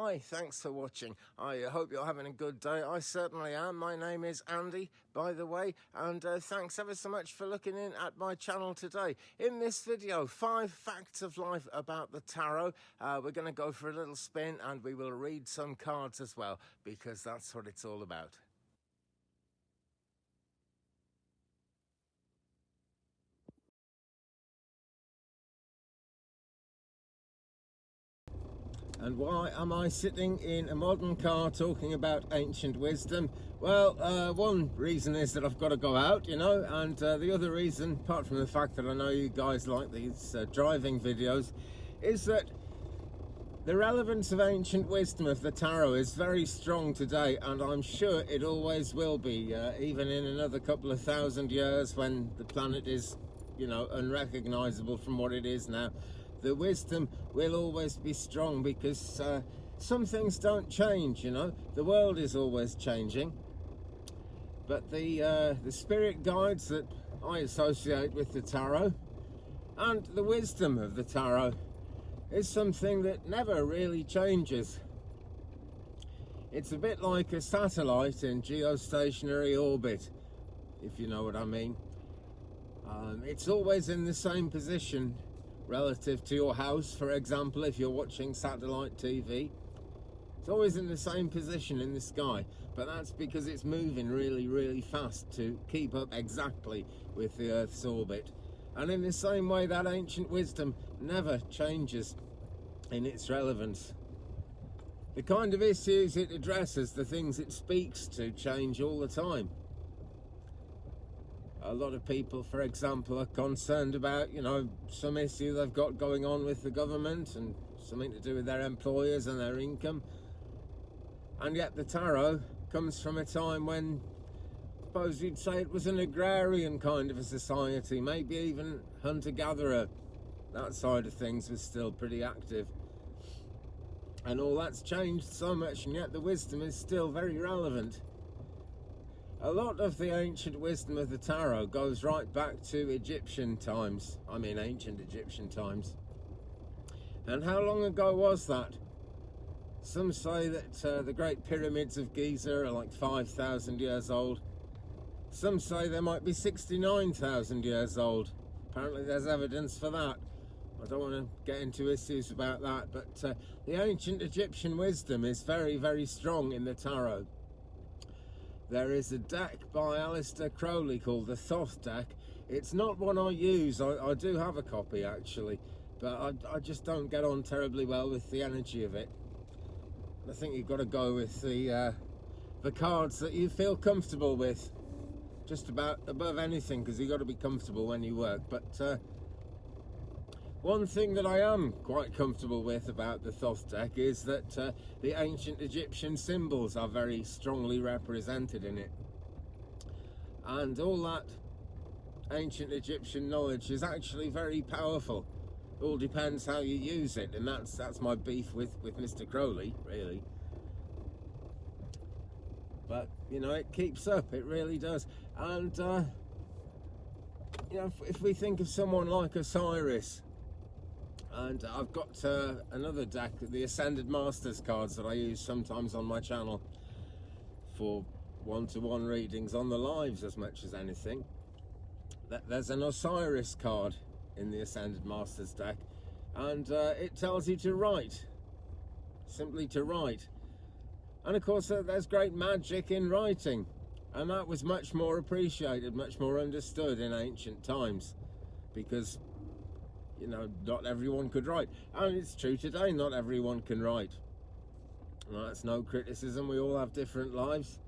Hi, thanks for watching. I hope you're having a good day. I certainly am. My name is Andy, by the way, and thanks ever so much for looking in at my channel today. In this video, 5 facts of life about the tarot. We're going to go for a little spin and we will read some cards as well, because that's what it's all about. And why am I sitting in a modern car talking about ancient wisdom? Well, one reason is that I've got to go out, you know, and the other reason, apart from the fact that I know you guys like these driving videos, is that the relevance of ancient wisdom of the tarot is very strong today, and I'm sure it always will be, even in another couple of thousand years when the planet is, you know, unrecognizable from what it is now. The wisdom will always be strong because some things don't change, you know. The world is always changing. But the spirit guides that I associate with the tarot and the wisdom of the tarot is something that never really changes. It's a bit like a satellite in geostationary orbit, if you know what I mean. It's always in the same position relative to your house, for example. If you're watching satellite TV, it's always in the same position in the sky, but that's because it's moving really, really fast to keep up exactly with the Earth's orbit. And in the same way, that ancient wisdom never changes in its relevance. The kind of issues it addresses, the things it speaks to, change all the time. A lot of people, for example, are concerned about, you know, some issue they've got going on with the government and something to do with their employers and their income. And yet the tarot comes from a time when, I suppose you'd say it was an agrarian kind of a society, maybe even hunter-gatherer. That side of things was still pretty active. And all that's changed so much, and yet the wisdom is still very relevant. A lot of the ancient wisdom of the tarot goes right back to Egyptian times. I mean, ancient Egyptian times. And how long ago was that? Some say that the Great Pyramids of Giza are like 5,000 years old. Some say they might be 69,000 years old. Apparently there's evidence for that. I don't want to get into issues about that, but the ancient Egyptian wisdom is very, very strong in the tarot. There is a deck by Aleister Crowley called the Thoth deck. It's not one I use. I do have a copy actually, but I just don't get on terribly well with the energy of it. I think you've got to go with the cards that you feel comfortable with, just about above anything, because you've got to be comfortable when you work. But one thing that I am quite comfortable with about the Thoth deck is that the ancient Egyptian symbols are very strongly represented in it. And all that ancient Egyptian knowledge is actually very powerful. It all depends how you use it, and that's my beef with Mr. Crowley, really. But, you know, it keeps up, it really does. And, you know, if we think of someone like Osiris, and I've got another deck, the Ascended Masters cards that I use sometimes on my channel for one-to-one readings on the lives as much as anything. There's an Osiris card in the Ascended Masters deck, and it tells you to write, simply to write. And of course there's great magic in writing, and that was much more appreciated, much more understood in ancient times, because, you know, not everyone could write. And it's true today, not everyone can write. Well, that's no criticism, we all have different lives.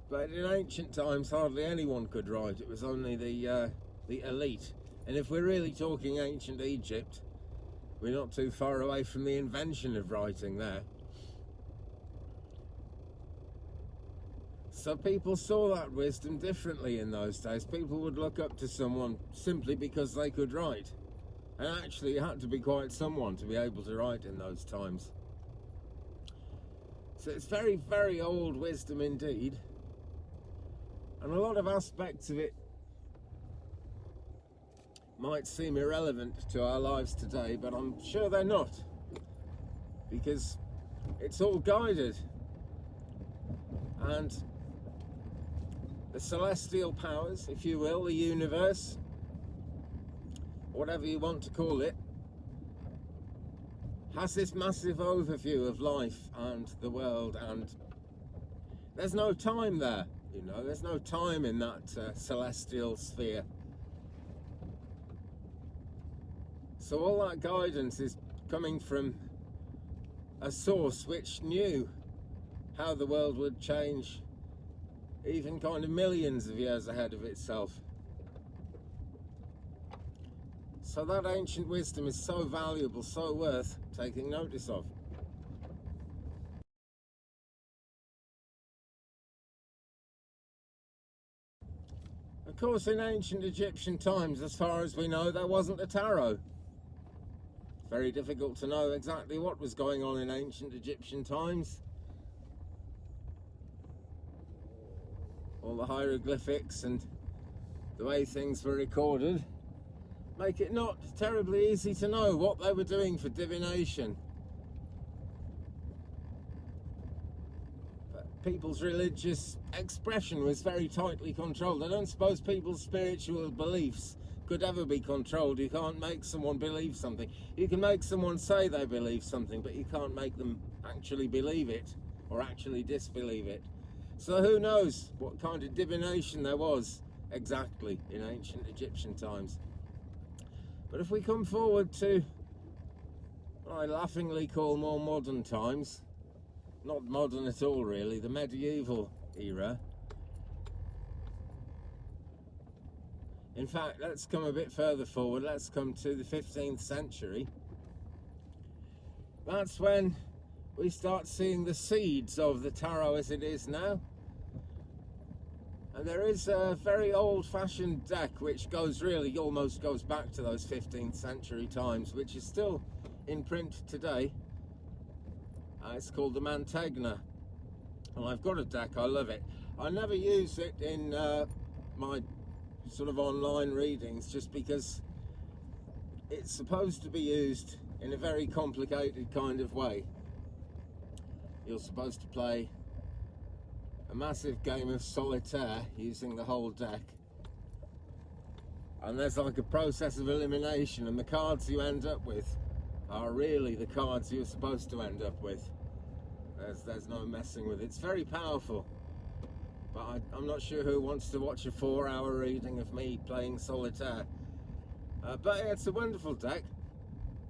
But in ancient times, hardly anyone could write. It was only the elite. And if we're really talking ancient Egypt, we're not too far away from the invention of writing there. So people saw that wisdom differently in those days. People would look up to someone simply because they could write. And actually you had to be quite someone to be able to write in those times. So it's very, very old wisdom indeed. And a lot of aspects of it might seem irrelevant to our lives today, but I'm sure they're not. Because It's all guided, and the celestial powers, if you will, the universe, whatever you want to call it, has this massive overview of life and the world, and there's no time there, you know, there's no time in that celestial sphere. So all that guidance is coming from a source which knew how the world would change even kind of millions of years ahead of itself. So that ancient wisdom is so valuable, so worth taking notice of. Of course, in ancient Egyptian times, as far as we know, there wasn't a tarot. It's very difficult to know exactly what was going on in ancient Egyptian times. All the hieroglyphics and the way things were recorded make it not terribly easy to know what they were doing for divination. But people's religious expression was very tightly controlled. I don't suppose people's spiritual beliefs could ever be controlled. You can't make someone believe something. You can make someone say they believe something, but you can't make them actually believe it or actually disbelieve it. So who knows what kind of divination there was exactly in ancient Egyptian times. But if we come forward to what I laughingly call more modern times, not modern at all really, the medieval era. In fact, let's come a bit further forward, let's come to the 15th century. That's when we start seeing the seeds of the tarot as it is now. And there is a very old-fashioned deck which almost goes back to those 15th century times, which is still in print today. It's called the Mantegna, and I've got a deck. I love it. I never use it in my sort of online readings, just because it's supposed to be used in a very complicated kind of way. You're supposed to play a massive game of solitaire using the whole deck, and there's like a process of elimination, and the cards you end up with are really the cards you're supposed to end up with. There's no messing with it. It's very powerful, but I'm not sure who wants to watch a 4-hour reading of me playing solitaire. But yeah, it's a wonderful deck.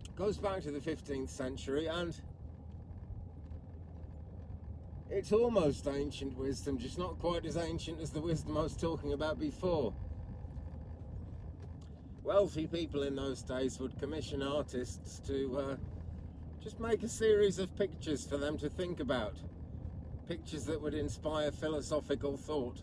It goes back to the 15th century, and it's almost ancient wisdom, just not quite as ancient as the wisdom I was talking about before. Wealthy people in those days would commission artists to just make a series of pictures for them to think about. Pictures that would inspire philosophical thought.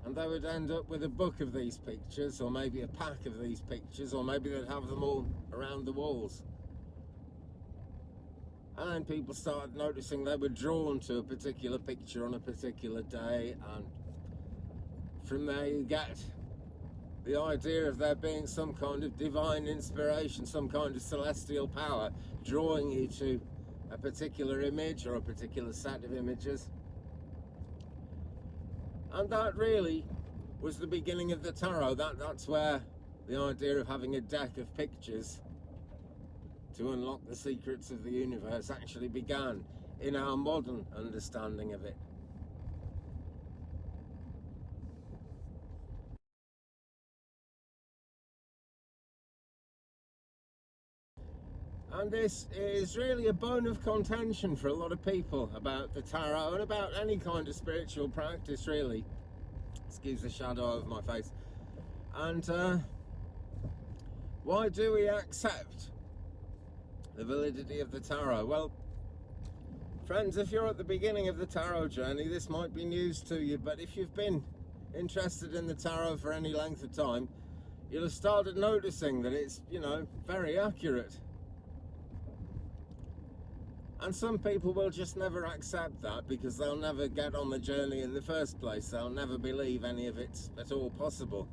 And they would end up with a book of these pictures, or maybe a pack of these pictures, or maybe they'd have them all around the walls. And then people started noticing they were drawn to a particular picture on a particular day, and from there you get the idea of there being some kind of divine inspiration, some kind of celestial power drawing you to a particular image or a particular set of images. And that really was the beginning of the tarot. That's where the idea of having a deck of pictures to unlock the secrets of the universe actually began in our modern understanding of it. And this is really a bone of contention for a lot of people about the tarot and about any kind of spiritual practice, really. Excuse the shadow over my face. And why do we accept the validity of the tarot? Well, friends, if you're at the beginning of the tarot journey, this might be news to you, but if you've been interested in the tarot for any length of time, you'll have started noticing that it's, you know, very accurate. And some people will just never accept that because they'll never get on the journey in the first place. They'll never believe any of it's at all possible.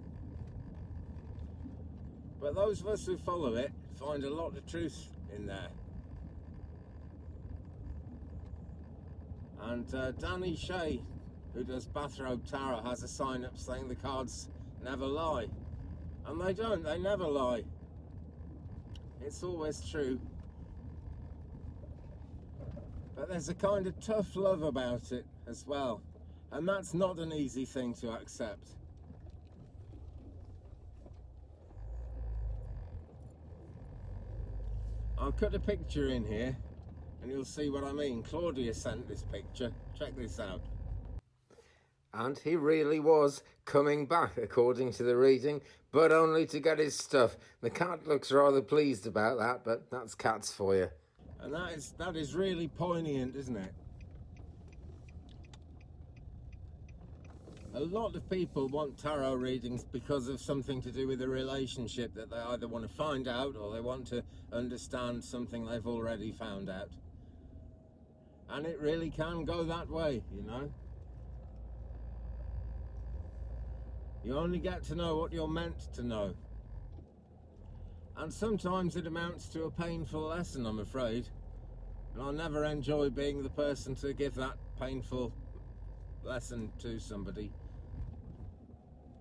But those of us who follow it find a lot of truth in there. And Danny Shea, who does Bathrobe Tarot, has a sign up saying the cards never lie. And they don't, they never lie. It's always true. But there's a kind of tough love about it as well. And that's not an easy thing to accept. I'll cut a picture in here and you'll see what I mean. Claudia sent this picture. Check this out. And he really was coming back, according to the reading, but only to get his stuff. The cat looks rather pleased about that, but that's cats for you. And that is really poignant, isn't it? A lot of people want tarot readings because of something to do with a relationship that they either want to find out or they want to understand something they've already found out. And it really can go that way, you know. You only get to know what you're meant to know. And sometimes it amounts to a painful lesson, I'm afraid. And I'll never enjoy being the person to give that painful lesson to somebody.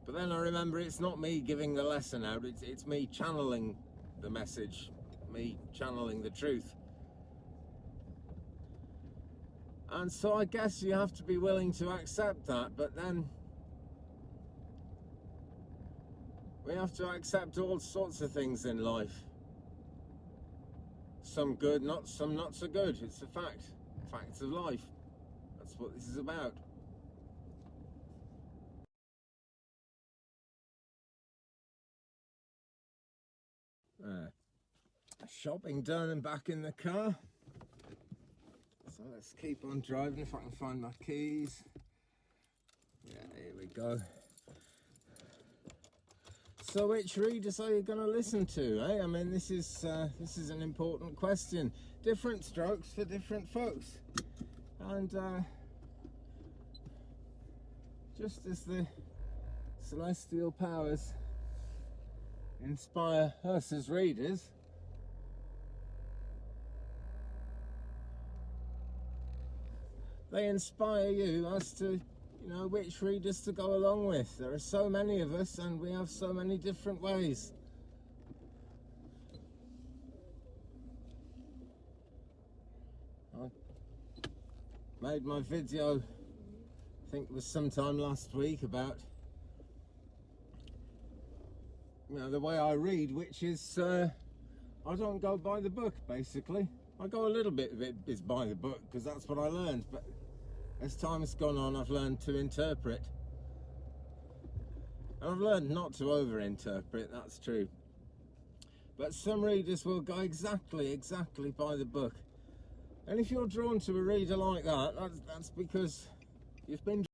But then I remember it's not me giving the lesson out, it's me channeling the message, me channeling the truth. And so I guess you have to be willing to accept that, but then we have to accept all sorts of things in life. Some good, some not so good. It's a fact. Facts of life. That's what this is about. Shopping done and back in the car. So let's keep on driving if I can find my keys. Yeah, here we go. So which readers are you going to listen to, eh? I mean, this is an important question. Different strokes for different folks. And just as the celestial powers inspire us as readers, they inspire you as to, you know, which readers to go along with. There are so many of us and we have so many different ways. I made my video, I think it was sometime last week, about, you know, the way I read, which is I don't go by the book, basically. I go a little bit of it is by the book because that's what I learned, but as time has gone on, I've learned to interpret. And I've learned not to over-interpret, that's true. But some readers will go exactly by the book. And if you're drawn to a reader like that, that's because you've been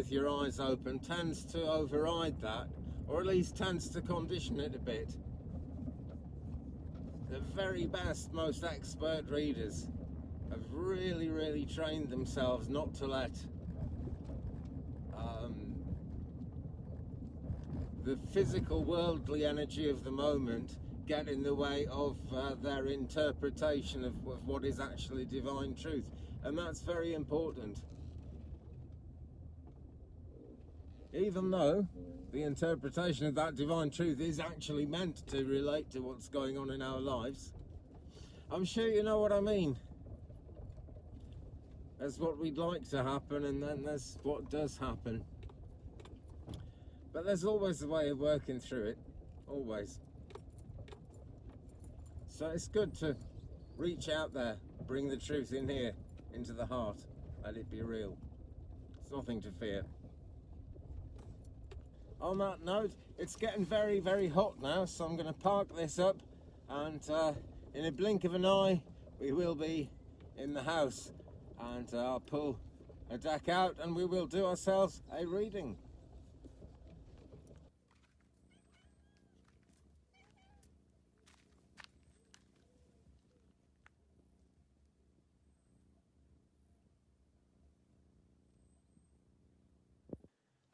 with your eyes open tends to override that, or at least tends to condition it a bit. The very best, most expert readers have really trained themselves not to let the physical worldly energy of the moment get in the way of their interpretation of what is actually divine truth, and that's very important. Even though the interpretation of that divine truth is actually meant to relate to what's going on in our lives, I'm sure you know what I mean. There's what we'd like to happen, and then there's what does happen. But there's always a way of working through it, always. So it's good to reach out there, bring the truth in here, into the heart, let it be real. It's nothing to fear. On that note, it's getting very hot now, so I'm going to park this up, and in a blink of an eye we will be in the house, and I'll pull a deck out and we will do ourselves a reading.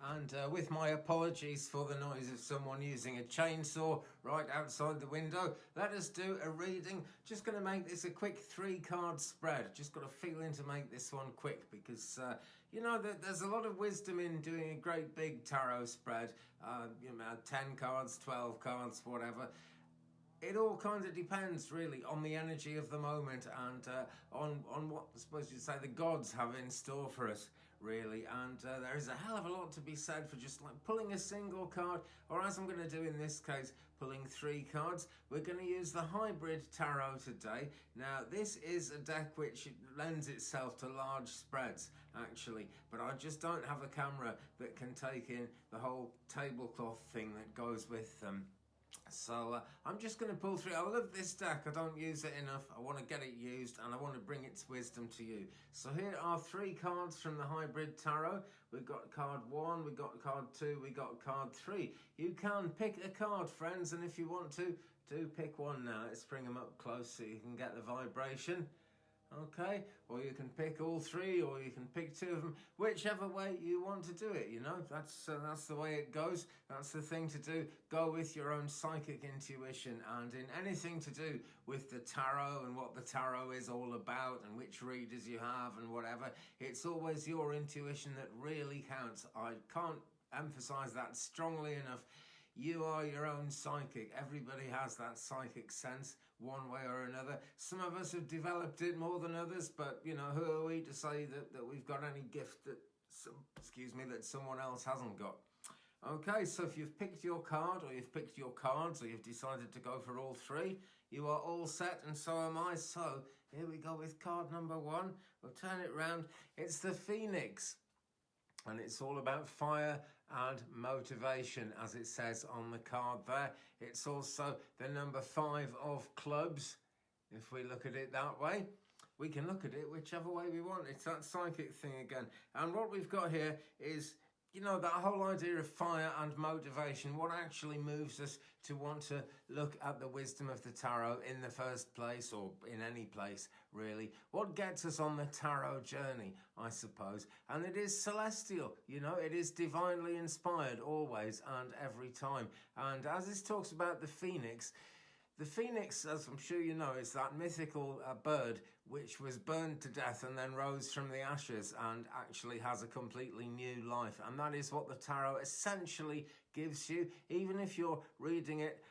And with my apologies for the noise of someone using a chainsaw right outside the window, let us do a reading. Just going to make this a quick 3-card spread. Just got a feeling to make this one quick because, you know, there's a lot of wisdom in doing a great big tarot spread. You know, 10 cards, 12 cards, whatever. It all kind of depends really on the energy of the moment and on what I suppose you'd say the gods have in store for us, really. And there is a hell of a lot to be said for just like pulling a single card, or as I'm going to do in this case, pulling 3 cards. We're going to use the hybrid tarot today. Now this is a deck which lends itself to large spreads actually, but I just don't have a camera that can take in the whole tablecloth thing that goes with them. So I'm just going to pull through. I love this deck. I don't use it enough. I want to get it used and I want to bring its wisdom to you. So here are 3 cards from the hybrid tarot. We've got card 1, we've got card 2, we've got card 3. You can pick a card, friends, and if you want to, do pick one now. Let's bring them up close so you can get the vibration. Okay, or you can pick all 3, or you can pick 2 of them, whichever way you want to do it. You know, that's the way it goes. That's the thing to do. Go with your own psychic intuition, and in anything to do with the tarot and what the tarot is all about and which readers you have and whatever, it's always your intuition that really counts. I can't emphasize that strongly enough. You are your own psychic. Everybody has that psychic sense one way or another. Some of us have developed it more than others, but you know, who are we to say that we've got any gift that that someone else hasn't got? Okay, so if you've picked your card, or you've picked your cards, or you've decided to go for all 3, you are all set, and so am I. So here we go with card number 1. We'll turn it round. It's the Phoenix. And it's all about fire and motivation, as it says on the card there. It's also the number 5 of clubs, if we look at it that way. We can look at it whichever way we want. It's that psychic thing again. And what we've got here is, you know, that whole idea of fire and motivation. What actually moves us to want to look at the wisdom of the tarot in the first place, or in any place really? What gets us on the tarot journey, I suppose? And it is celestial, you know, it is divinely inspired always and every time. And as this talks about the phoenix, as I'm sure you know, is that mythical bird which was burned to death and then rose from the ashes and actually has a completely new life. And that is what the tarot essentially gives you, even if you're reading it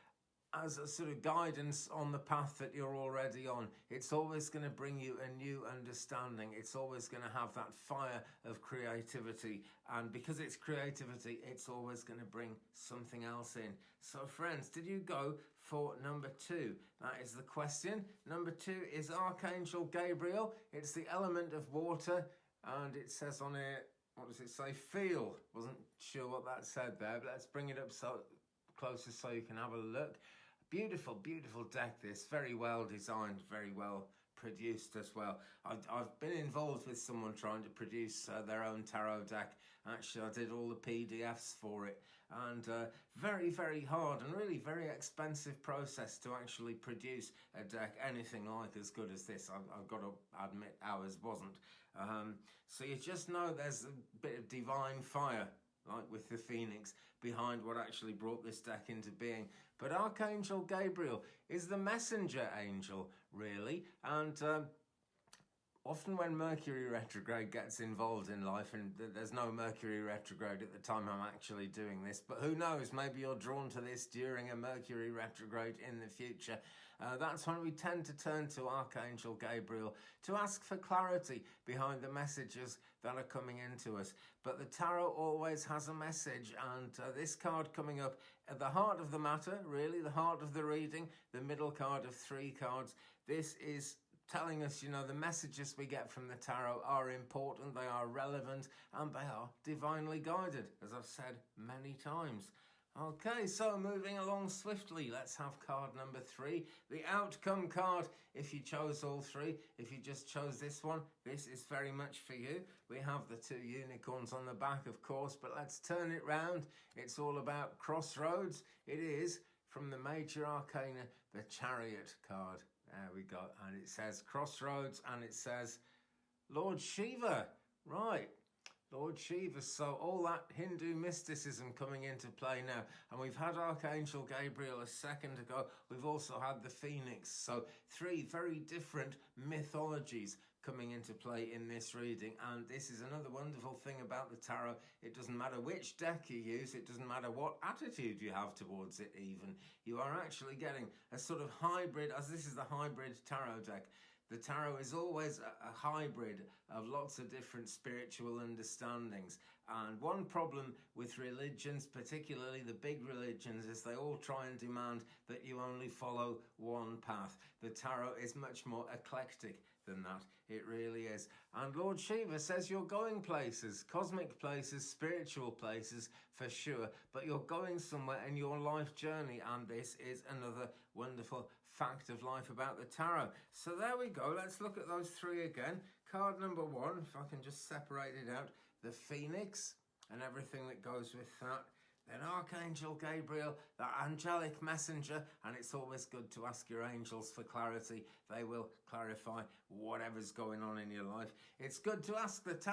as a sort of guidance on the path that you're already on. It's always going to bring you a new understanding. It's always going to have that fire of creativity. And because it's creativity, it's always going to bring something else in. So friends, did you go for number 2? That is the question. Number 2 is Archangel Gabriel. It's the element of water. And it says on it, what does it say? Feel. Wasn't sure what that said there, but let's bring it up so closer so you can have a look. Beautiful deck this, very well designed, very well produced as well. I've been involved with someone trying to produce their own tarot deck. Actually, I did all the PDFs for it, and very, very hard and really very expensive process to actually produce a deck anything like as good as this. I've got to admit ours wasn't. So you just know there's a bit of divine fire, like with the Phoenix, behind what actually brought this deck into being. But Archangel Gabriel is the messenger angel, really, and often when Mercury retrograde gets involved in life, and there's no Mercury retrograde at the time I'm actually doing this, but who knows, maybe you're drawn to this during a Mercury retrograde in the future. That's when we tend to turn to Archangel Gabriel to ask for clarity behind the messages that are coming into us. But the tarot always has a message, and this card coming up at the heart of the matter, really, the heart of the reading, the middle card of 3 cards, this is telling us, you know, the messages we get from the tarot are important, they are relevant, and they are divinely guided, as I've said many times. Okay, so moving along swiftly, let's have card number 3, the outcome card. If you chose all 3, if you just chose this one, this is very much for you. We have the 2 unicorns on the back, of course, but let's turn it round. It's all about crossroads. It is, from the major arcana, the Chariot card. There we go, and it says crossroads, and it says Lord Shiva. Right, Lord Shiva. So all that Hindu mysticism coming into play now. And we've had Archangel Gabriel a second ago. We've also had the Phoenix. So 3 very different mythologies coming into play in this reading. And this is another wonderful thing about the tarot. It doesn't matter which deck you use. It doesn't matter what attitude you have towards it even. You are actually getting a sort of hybrid, as this is the hybrid tarot deck. The tarot is always a hybrid of lots of different spiritual understandings. And one problem with religions, particularly the big religions, is they all try and demand that you only follow one path. The tarot is much more eclectic than that. It really is. And Lord Shiva says you're going places, cosmic places, spiritual places for sure, but you're going somewhere in your life journey, and this is another wonderful fact of life about the tarot. So there we go. Let's look at those 3 again. Card number 1, if I can just separate it out, the Phoenix and everything that goes with that. Then Archangel Gabriel, that angelic messenger, and it's always good to ask your angels for clarity. They will clarify whatever's going on in your life. It's good to ask the tarot